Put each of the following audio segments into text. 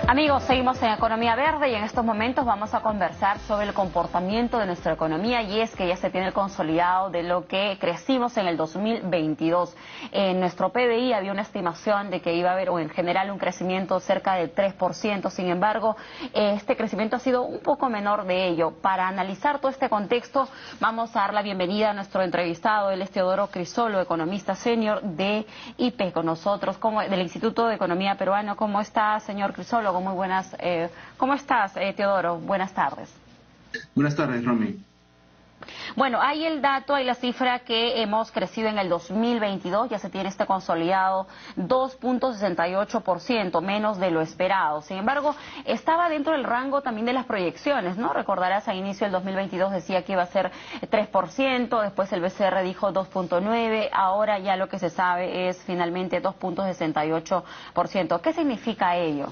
Amigos, seguimos en Economía Verde y en estos momentos vamos a conversar sobre el comportamiento de nuestra economía, y es que ya se tiene el consolidado de lo que crecimos en el 2022. En nuestro PBI había una estimación de que iba a haber, o en general, un crecimiento cerca del 3%. Sin embargo, este crecimiento ha sido un poco menor de ello. Para analizar todo este contexto, vamos a dar la bienvenida a nuestro entrevistado. Él es Teodoro Crisolo, economista senior de IPE, con nosotros, del Instituto de Economía Peruano. ¿Cómo está, señor Crisolo? Muy buenas. ¿Cómo estás, Teodoro? Buenas tardes. Buenas tardes, Romy. Bueno, hay el dato, hay la cifra que hemos crecido en el 2022, ya se tiene este consolidado 2.68%, menos de lo esperado. Sin embargo, estaba dentro del rango también de las proyecciones, ¿no? Recordarás, a inicio del 2022 decía que iba a ser 3%, después el BCR dijo 2.9%, ahora ya lo que se sabe es finalmente 2.68%. ¿Qué significa ello?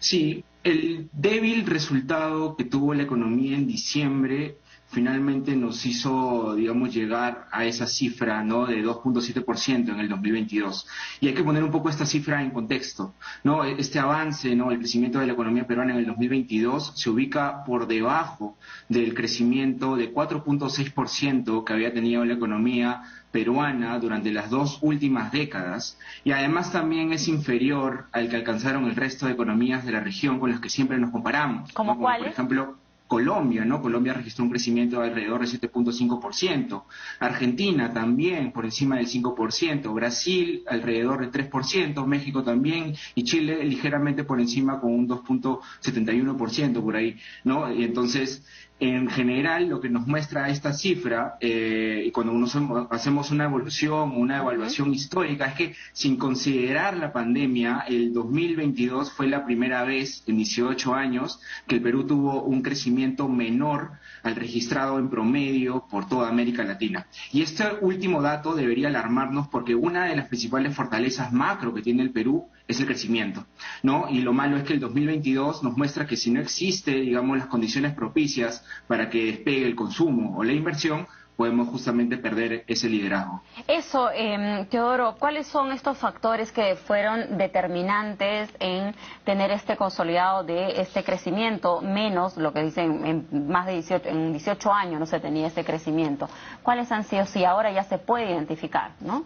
Sí, el débil resultado que tuvo la economía en diciembre finalmente nos hizo, digamos, llegar a esa cifra, ¿no?, de 2.7% en el 2022. Y hay que poner un poco esta cifra en contexto, ¿no? Este avance, ¿no?, el crecimiento de la economía peruana en el 2022 se ubica por debajo del crecimiento de 4.6% que había tenido la economía peruana durante las dos últimas décadas, y además también es inferior al que alcanzaron el resto de economías de la región con las que siempre nos comparamos. ¿Cómo, ¿no? cuáles? Por ejemplo, Colombia, ¿no? Colombia registró un crecimiento de alrededor del 7.5%, Argentina también por encima del 5%, Brasil alrededor del 3%, México también, y Chile ligeramente por encima con un 2.71% por ahí, ¿no? Y entonces, en general, lo que nos muestra esta cifra, y cuando hacemos una evolución, una evaluación histórica, es que sin considerar la pandemia, el 2022 fue la primera vez en 18 años que el Perú tuvo un crecimiento menor al registrado en promedio por toda América Latina. Y este último dato debería alarmarnos, porque una de las principales fortalezas macro que tiene el Perú es el crecimiento, ¿no? Y lo malo es que el 2022 nos muestra que si no existe, digamos, las condiciones propicias para que despegue el consumo o la inversión, podemos justamente perder ese liderazgo. Eso, Teodoro, ¿cuáles son estos factores que fueron determinantes en tener este consolidado de este crecimiento, menos lo que dicen en más de 18 años no se tenía este crecimiento? ¿Cuáles han sido, si ahora ya se puede identificar, ¿no?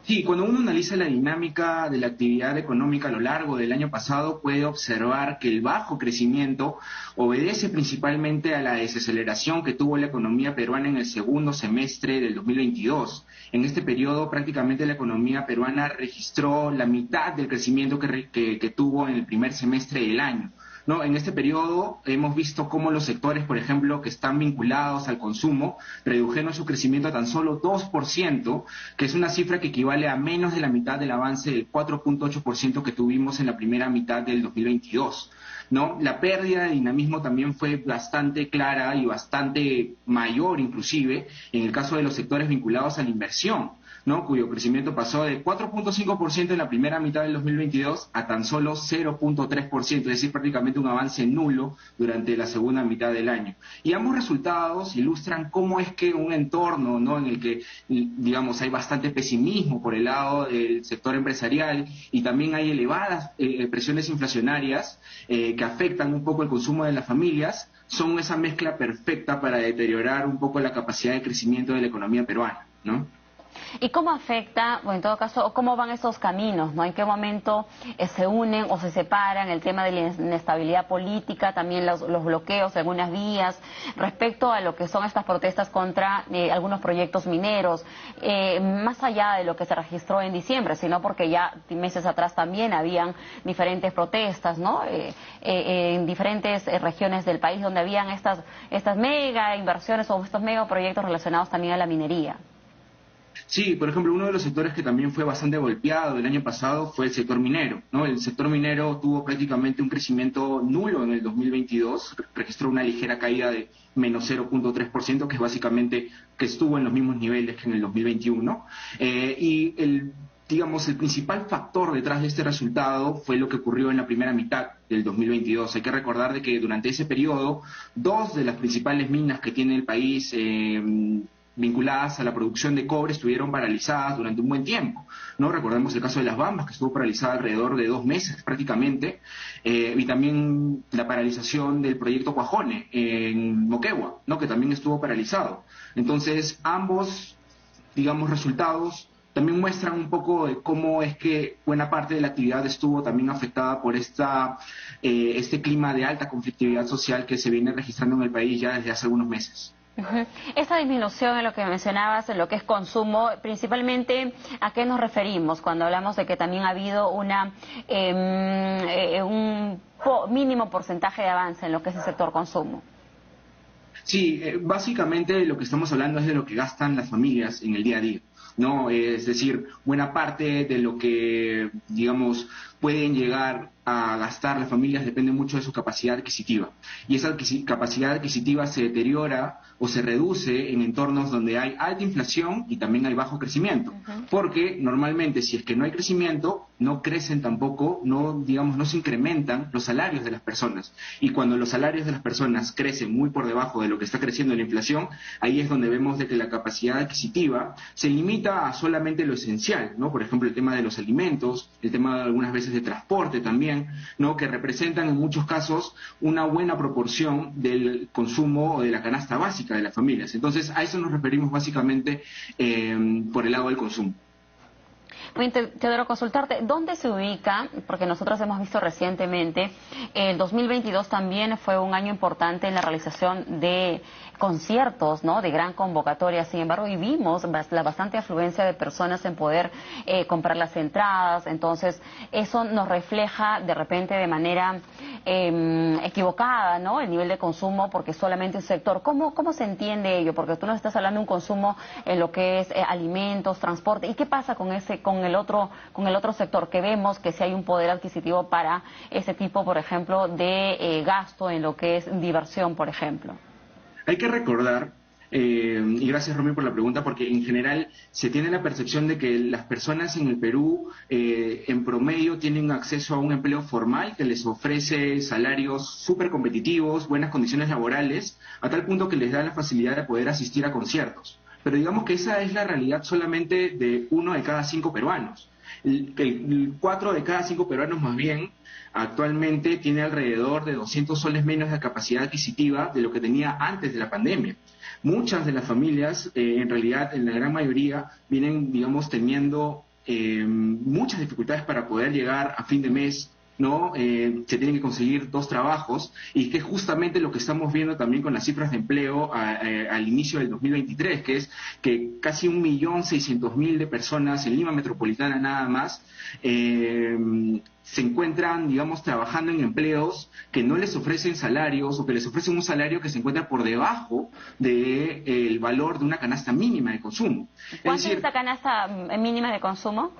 Sí, cuando uno analiza la dinámica de la actividad económica a lo largo del año pasado, puede observar que el bajo crecimiento obedece principalmente a la desaceleración que tuvo la economía peruana en el segundo semestre del 2022. En este periodo, prácticamente la economía peruana registró la mitad del crecimiento que tuvo en el primer semestre del año, ¿no? En este periodo hemos visto cómo los sectores, por ejemplo, que están vinculados al consumo, redujeron su crecimiento a tan solo 2%, que es una cifra que equivale a menos de la mitad del avance del 4.8% que tuvimos en la primera mitad del 2022. ¿No? La pérdida de dinamismo también fue bastante clara y bastante mayor, inclusive, en el caso de los sectores vinculados a la inversión, ¿no?, cuyo crecimiento pasó de 4.5% en la primera mitad del 2022 a tan solo 0.3%, es decir, prácticamente un avance nulo durante la segunda mitad del año. Y ambos resultados ilustran cómo es que un entorno, ¿no?, en el que, digamos, hay bastante pesimismo por el lado del sector empresarial y también hay elevadas presiones inflacionarias que afectan un poco el consumo de las familias, son esa mezcla perfecta para deteriorar un poco la capacidad de crecimiento de la economía peruana, ¿no? ¿Y cómo afecta, o en todo caso, cómo van esos caminos, ¿no? ¿En qué momento se unen o se separan el tema de la inestabilidad política, también los bloqueos de algunas vías, respecto a lo que son estas protestas contra algunos proyectos mineros, más allá de lo que se registró en diciembre, sino porque ya meses atrás también habían diferentes protestas, ¿no? En diferentes regiones del país donde habían estas mega inversiones o estos mega proyectos relacionados también a la minería. Sí, por ejemplo, uno de los sectores que también fue bastante golpeado el año pasado fue el sector minero, ¿no? El sector minero tuvo prácticamente un crecimiento nulo en el 2022, registró una ligera caída de menos 0.3%, que es básicamente que estuvo en los mismos niveles que en el 2021, y el principal factor detrás de este resultado fue lo que ocurrió en la primera mitad del 2022. Hay que recordar de que durante ese periodo, dos de las principales minas que tiene el país vinculadas a la producción de cobre estuvieron paralizadas durante un buen tiempo, ¿no? Recordemos el caso de Las Bambas, que estuvo paralizada alrededor de 2 meses prácticamente, y también la paralización del proyecto Cuajone en Moquegua, ¿no? Que también estuvo paralizado. Entonces, ambos, digamos, resultados también muestran un poco de cómo es que buena parte de la actividad estuvo también afectada por este clima de alta conflictividad social que se viene registrando en el país ya desde hace algunos meses. Esta disminución en lo que mencionabas, en lo que es consumo, principalmente, ¿a qué nos referimos cuando hablamos de que también ha habido un mínimo porcentaje de avance en lo que es el sector consumo? Sí, básicamente lo que estamos hablando es de lo que gastan las familias en el día a día, ¿no? Es decir, buena parte de lo que, digamos, pueden llegar a gastar las familias depende mucho de su capacidad adquisitiva. Y esa capacidad adquisitiva se deteriora o se reduce en entornos donde hay alta inflación y también hay bajo crecimiento. Porque normalmente si es que no hay crecimiento, no crecen tampoco, no se incrementan los salarios de las personas. Y cuando los salarios de las personas crecen muy por debajo de lo que está creciendo la inflación, ahí es donde vemos de que la capacidad adquisitiva se limita a solamente lo esencial, ¿no? Por ejemplo, el tema de los alimentos, el tema de algunas veces de transporte también, ¿no? Que representan en muchos casos una buena proporción del consumo o de la canasta básica de las familias. Entonces, a eso nos referimos básicamente por el lado del consumo. Teodoro, consultarte, ¿dónde se ubica? Porque nosotros hemos visto recientemente, el 2022 también fue un año importante en la realización de conciertos, ¿no? De gran convocatoria, sin embargo, y vimos la bastante afluencia de personas en poder comprar las entradas. Entonces, eso nos refleja de repente de manera equivocada, ¿no? El nivel de consumo, porque solamente un sector. ¿Cómo se entiende ello? Porque tú nos estás hablando de un consumo en lo que es alimentos, transporte. ¿Y qué pasa con el otro sector? Que vemos que si hay un poder adquisitivo para ese tipo, por ejemplo, de gasto en lo que es diversión, por ejemplo. Hay que recordar, y gracias Romy por la pregunta, porque en general se tiene la percepción de que las personas en el Perú en promedio tienen acceso a un empleo formal que les ofrece salarios súper competitivos, buenas condiciones laborales, a tal punto que les da la facilidad de poder asistir a conciertos. Pero digamos que esa es la realidad solamente de 1 de cada 5 peruanos. 4 de cada 5 peruanos más bien actualmente tiene alrededor de 200 soles menos de capacidad adquisitiva de lo que tenía antes de la pandemia. Muchas de las familias, en realidad, en la gran mayoría, vienen, digamos, teniendo muchas dificultades para poder llegar a fin de mes, ¿no? Se tienen que conseguir 2 trabajos, y que es justamente lo que estamos viendo también con las cifras de empleo al inicio del 2023, que es que casi 1.600.000 de personas en Lima Metropolitana nada más se encuentran, digamos, trabajando en empleos que no les ofrecen salarios o que les ofrecen un salario que se encuentra por debajo del valor de una canasta mínima de consumo. ¿Cuánto es esta canasta mínima de consumo?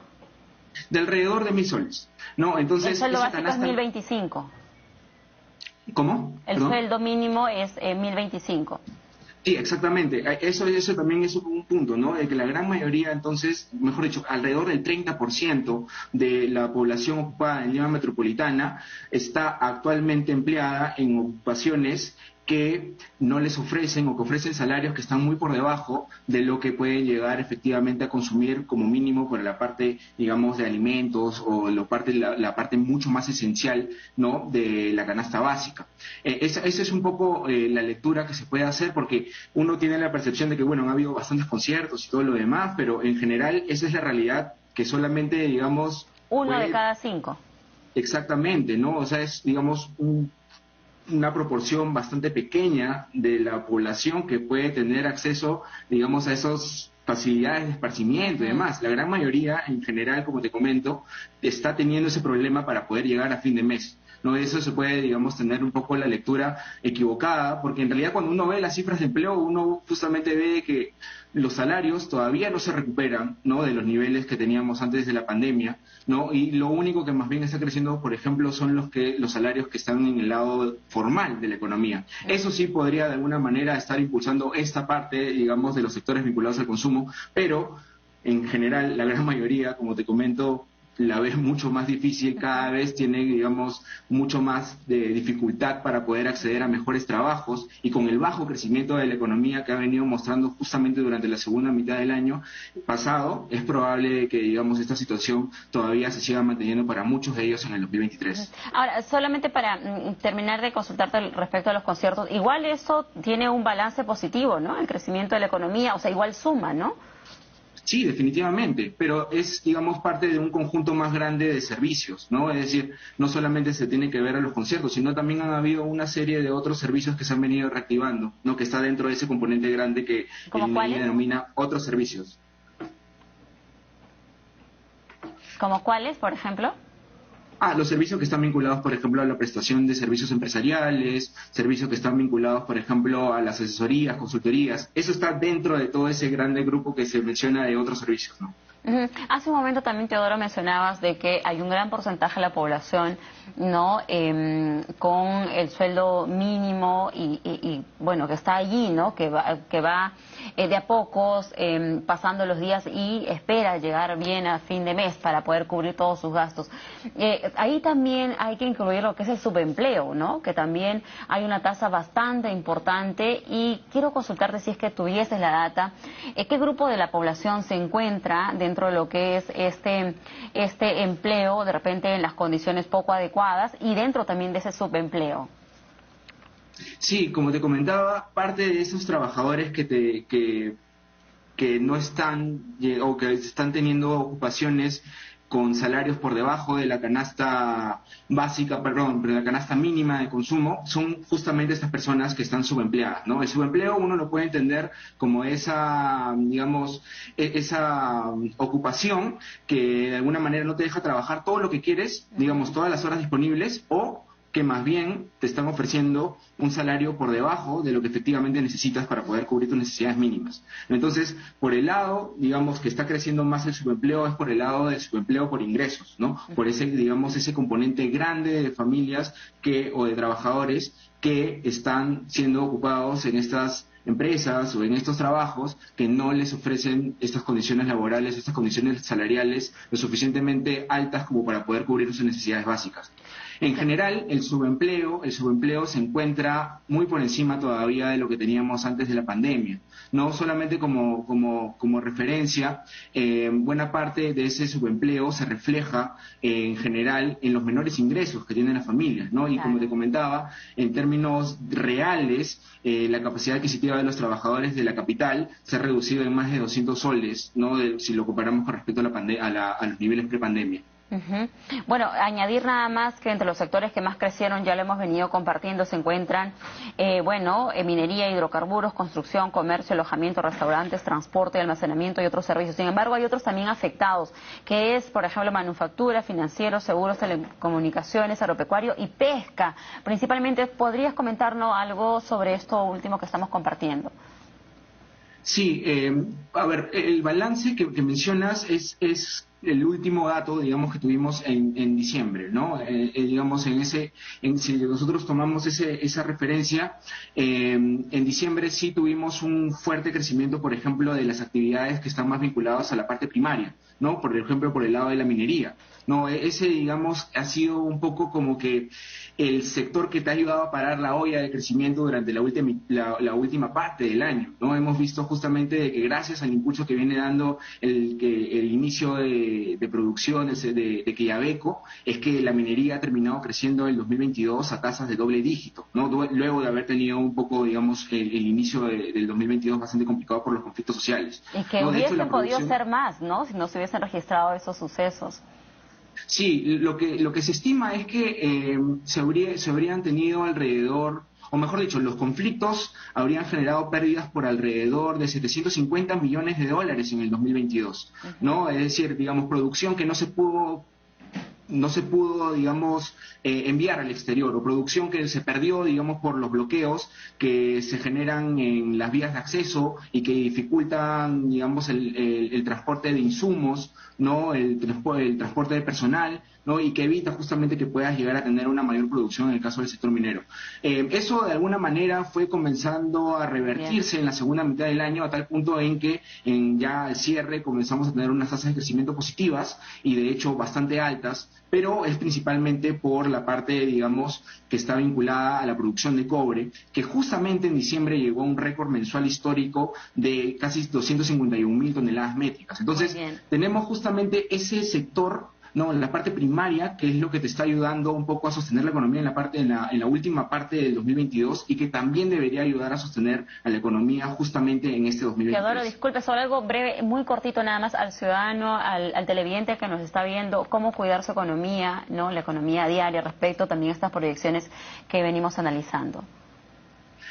De alrededor de 1.000 soles. No, entonces, el sueldo esa básico es 1.025. ¿Cómo? El sueldo mínimo es 1.025. Sí, exactamente. Eso también es un punto, ¿no? De que la gran mayoría, entonces, mejor dicho, alrededor del 30% de la población ocupada en Lima Metropolitana está actualmente empleada en ocupaciones que no les ofrecen o que ofrecen salarios que están muy por debajo de lo que pueden llegar efectivamente a consumir como mínimo por la parte, digamos, de alimentos o la parte mucho más esencial, ¿no?, de la canasta básica. Esa es un poco la lectura que se puede hacer, porque uno tiene la percepción de que, bueno, han habido bastantes conciertos y todo lo demás, pero en general esa es la realidad, que solamente, digamos... 1 de cada 5. Exactamente, ¿no? O sea, es, digamos, una proporción bastante pequeña de la población que puede tener acceso, digamos, a esas facilidades de esparcimiento y demás. La gran mayoría, en general, como te comento, está teniendo ese problema para poder llegar a fin de mes. ¿No? Eso se puede, digamos, tener un poco la lectura equivocada, porque en realidad cuando uno ve las cifras de empleo, uno justamente ve que los salarios todavía no se recuperan, ¿no?, de los niveles que teníamos antes de la pandemia, ¿no? Y lo único que más bien está creciendo, por ejemplo, son los salarios que están en el lado formal de la economía. Eso sí podría de alguna manera estar impulsando esta parte, digamos, de los sectores vinculados al consumo, pero en general la gran mayoría, como te comento, la ve mucho más difícil, cada vez tiene, digamos, mucho más de dificultad para poder acceder a mejores trabajos, y con el bajo crecimiento de la economía que ha venido mostrando justamente durante la segunda mitad del año pasado, es probable que, digamos, esta situación todavía se siga manteniendo para muchos de ellos en el 2023. Ahora, solamente para terminar de consultarte respecto a los conciertos, igual eso tiene un balance positivo, ¿no? El crecimiento de la economía, o sea, igual suma, ¿no? Sí, definitivamente, pero es, digamos, parte de un conjunto más grande de servicios, ¿no? Es decir, no solamente se tiene que ver a los conciertos, sino también han habido una serie de otros servicios que se han venido reactivando, ¿no? Que está dentro de ese componente grande que ¿Cómo cuáles? denomina otros servicios. ¿Como cuáles, por ejemplo? Los servicios que están vinculados, por ejemplo, a la prestación de servicios empresariales, servicios que están vinculados, por ejemplo, a las asesorías, consultorías. Eso está dentro de todo ese grande grupo que se menciona de otros servicios, ¿no? Hace un momento también, Teodoro, mencionabas de que hay un gran porcentaje de la población, ¿no? Con el sueldo mínimo y bueno, que está allí, ¿no? Que va de a pocos pasando los días y espera llegar bien a fin de mes para poder cubrir todos sus gastos. Ahí también hay que incluir lo que es el subempleo, ¿no? Que también hay una tasa bastante importante, y quiero consultarte, si es que tuvieses la data, ¿qué grupo de la población se encuentra dentro de lo que es este empleo, de repente en las condiciones poco adecuadas, y dentro también de ese subempleo? Sí, como te comentaba, parte de esos trabajadores que no están o que están teniendo ocupaciones con salarios por debajo de la canasta básica, perdón, de la canasta mínima de consumo, son justamente estas personas que están subempleadas, ¿no? El subempleo uno lo puede entender como esa, digamos, esa ocupación que de alguna manera no te deja trabajar todo lo que quieres, digamos, todas las horas disponibles, o que más bien te están ofreciendo un salario por debajo de lo que efectivamente necesitas para poder cubrir tus necesidades mínimas. Entonces, por el lado, digamos, que está creciendo más el subempleo, es por el lado del subempleo por ingresos, ¿no? Por ese, digamos, ese componente grande de familias o de trabajadores que están siendo ocupados en estas empresas o en estos trabajos que no les ofrecen estas condiciones laborales, estas condiciones salariales lo suficientemente altas como para poder cubrir sus necesidades básicas. En general, el subempleo se encuentra muy por encima todavía de lo que teníamos antes de la pandemia. No solamente como referencia, buena parte de ese subempleo se refleja en general en los menores ingresos que tienen las familias, ¿no? Y como te comentaba, en términos reales, la capacidad adquisitiva de los trabajadores de la capital se ha reducido en más de 200 soles, ¿no? Si lo comparamos con respecto a los niveles prepandemia. Bueno, añadir nada más que entre los sectores que más crecieron, ya lo hemos venido compartiendo, se encuentran, minería, hidrocarburos, construcción, comercio, alojamiento, restaurantes, transporte, almacenamiento y otros servicios. Sin embargo, hay otros también afectados, que es, por ejemplo, manufactura, financieros, seguros, telecomunicaciones, agropecuario y pesca. Principalmente, ¿podrías comentarnos algo sobre esto último que estamos compartiendo? Sí, a ver, el balance que mencionas es el último dato, digamos, que tuvimos en diciembre, ¿no? Digamos, si nosotros tomamos esa referencia, en diciembre sí tuvimos un fuerte crecimiento, por ejemplo, de las actividades que están más vinculadas a la parte primaria, ¿no? Por ejemplo, por el lado de la minería, ¿no? Ese, digamos, ha sido un poco como que el sector que te ha ayudado a parar la olla de crecimiento durante la última parte del año, ¿no? Hemos visto justamente de que gracias al impulso que viene dando el inicio de producción de Quellaveco, es que la minería ha terminado creciendo el 2022 a tasas de doble dígito, ¿no? Luego de haber tenido un poco, digamos, el inicio del 2022 bastante complicado por los conflictos sociales. Y que ¿no? hubiese podido ser más, ¿no? Si no se hubiesen registrado esos sucesos. Sí, lo que se estima es que se habrían tenido alrededor, o mejor dicho, los conflictos habrían generado pérdidas por alrededor de 750 millones de dólares en el 2022, ¿no? Es decir, digamos, producción que no se pudo no se pudo, digamos, enviar al exterior, o producción que se perdió, digamos, por los bloqueos que se generan en las vías de acceso y que dificultan, digamos, el transporte de insumos, ¿no? El transporte de personal, ¿no? Y que evita justamente que puedas llegar a tener una mayor producción en el caso del sector minero. Eso de alguna manera fue comenzando a revertirse en la segunda mitad del año, a tal punto en que ya al cierre comenzamos a tener unas tasas de crecimiento positivas y de hecho bastante altas, pero es principalmente por la parte, digamos, que está vinculada a la producción de cobre, que justamente en diciembre llegó a un récord mensual histórico de casi 251.000 toneladas métricas. Entonces, tenemos justamente ese sector, ¿no? La parte primaria, que es lo que te está ayudando un poco a sostener la economía en la última parte del 2022 y que también debería ayudar a sostener a la economía justamente en este 2023. Teodoro, disculpe, solo algo breve, muy cortito nada más al ciudadano, al televidente que nos está viendo, cómo cuidar su economía, ¿no? La economía diaria respecto también a estas proyecciones que venimos analizando.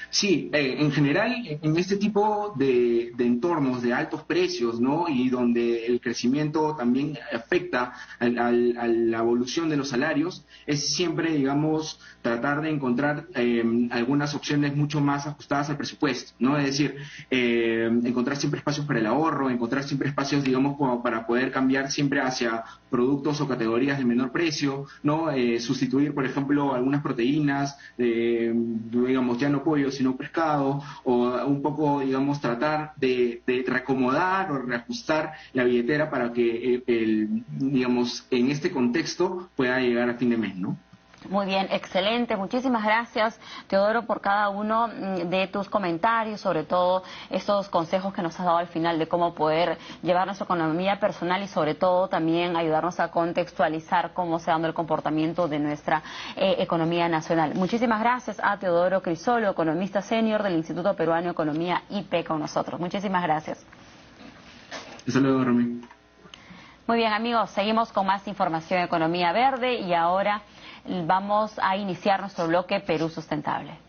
Sí, en general, en este tipo de entornos de altos precios, ¿no? Y donde el crecimiento también afecta a la evolución de los salarios, es siempre, digamos, tratar de encontrar algunas opciones mucho más ajustadas al presupuesto, ¿no? Es decir, encontrar siempre espacios para el ahorro, encontrar siempre espacios, digamos, como para poder cambiar siempre hacia productos o categorías de menor precio, ¿no? Sustituir, por ejemplo, algunas proteínas, digamos, ya no pollo, sino pescado, o un poco, digamos, tratar de reacomodar o reajustar la billetera para que, digamos, en este contexto pueda llegar a fin de mes, ¿no? Muy bien, excelente. Muchísimas gracias, Teodoro, por cada uno de tus comentarios, sobre todo estos consejos que nos has dado al final de cómo poder llevar nuestra economía personal y sobre todo también ayudarnos a contextualizar cómo se dando el comportamiento de nuestra economía nacional. Muchísimas gracias a Teodoro Crisolo, economista senior del Instituto Peruano de Economía, IP, con nosotros. Muchísimas gracias. Hasta luego, Rami. Muy bien, amigos, seguimos con más información de economía verde y ahora vamos a iniciar nuestro bloque Perú Sustentable.